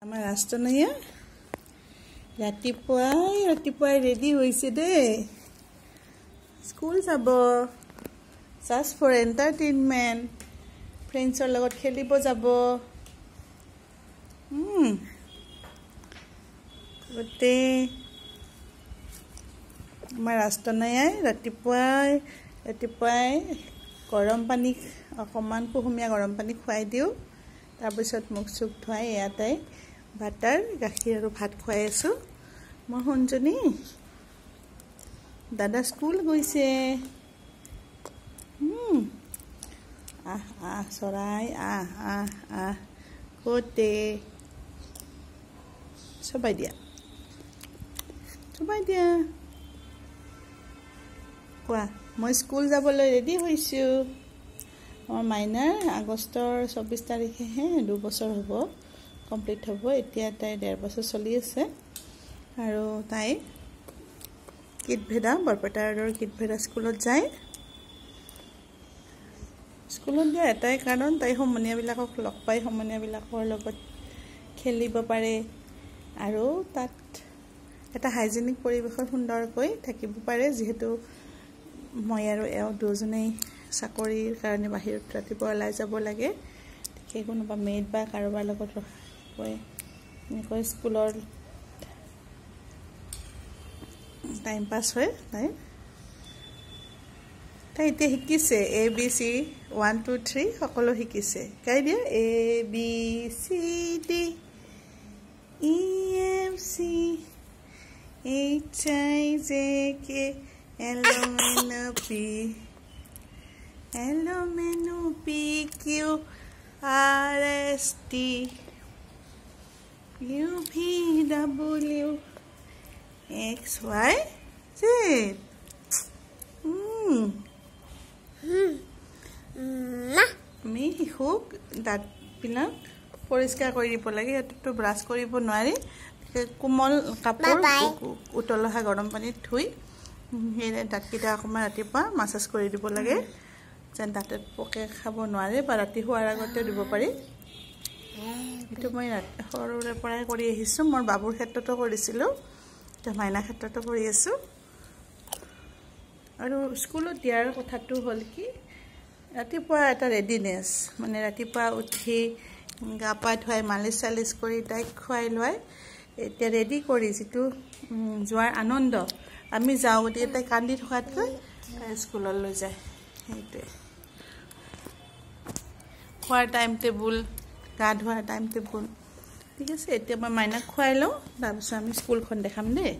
আমাৰ ৰাষ্ট্ৰনৈয়া ৰাতিপুৱাই ৰেডি হৈছে দেই স্কুল যাব জাষ্ট ফৰ এণ্টাৰটেইনমেণ্ট ফ্ৰেণ্ডছৰ লগত খেলিব যাব গোটেই আমাৰ ৰাষ্ট্ৰনৈয়াই ৰাতিপুৱাই গৰম পানী অকণমান কুহুমীয়া গৰম পানী খুৱাই দিওঁ তাৰপিছত মুখ চুখ ধুৱাই ইয়াতে বাটাৰ গাখীৰ আৰু ভাত খুৱাই আছোঁ মই শুনজনী দাদা স্কুল গৈছে চৰাই ক'তে চবাই দিয়া কোৱা মই স্কুল যাবলৈ ৰেডি হৈছোঁ আমাৰ মাইনাৰ আগষ্টৰ 24 তাৰিখেহে 2 বছৰ হ'ব কমপ্লিট হ'ব এতিয়া তাই 1.5 বছৰ চলি আছে আৰু তাই কিডভেদা বৰপেটাৰ কিডভেদা স্কুলত যায় স্কুলত দিয়া এটাই কাৰণ তাই সমনীয়াবিলাকক লগ পাই সমনীয়াবিলাকৰ লগত খেলিব পাৰে আৰু তাত এটা হাইজেনিক পৰিৱেশত সুন্দৰকৈ থাকিব পাৰে যিহেতু মই আৰু এওঁ দুজনেই চাকৰিৰ কাৰণে বাহিৰত ৰাতিপুৱা ওলাই যাব লাগে সেই কোনোবা মেড বা কাৰোবাৰ লগত এনেকৈ স্কুলৰ টাইম পাছ হয় তাই এতিয়া শিকিছে ABC 1 2 3 সকলো শিকিছে গাই দিয়া ABCD EFC HIJK LMNOP QRST UVW XYZ আমি শিশুক দাঁতবিলাক পৰিষ্কাৰ কৰি দিব লাগে সিহঁতকতো ব্ৰাছ কৰিব নোৱাৰি কোমল কাপোৰ উতলোৱা গৰম পানীত ধুই সেই দাঁতকেইটা অকণমান ৰাতিপুৱা মাছাজ কৰি দিব লাগে যেন দাঁতত পোকে খাব নোৱাৰে বা ৰাতি শোৱাৰ আগতে দিব পাৰি এইটো মই সৰুৰে পৰাই কৰি আহিছোঁ মোৰ বাবুৰ ক্ষেত্ৰতো কৰিছিলোঁ এতিয়া মাইনাৰ ক্ষেত্ৰতো কৰি আছোঁ আৰু স্কুলত দিয়াৰ কথাটো হ'ল কি ৰাতিপুৱা এটা ৰেডিনেছ মানে ৰাতিপুৱা উঠি গা পা ধুৱাই মালিচ চালিচ কৰি তাইক খুৱাই লোৱাই এতিয়া ৰেডি কৰি যিটো যোৱাৰ আনন্দ আমি যাওঁ গতিকে তাই কান্দি থকাতকৈ তাই স্কুললৈ যায় সেইটোৱে খোৱাৰ টাইম টেবুল গা ধোৱাৰ টাইম টেবুল ঠিক আছে এতিয়া মই মাইনাক খুৱাই লওঁ তাৰপিছত আমি স্কুলখন দেখাম দেই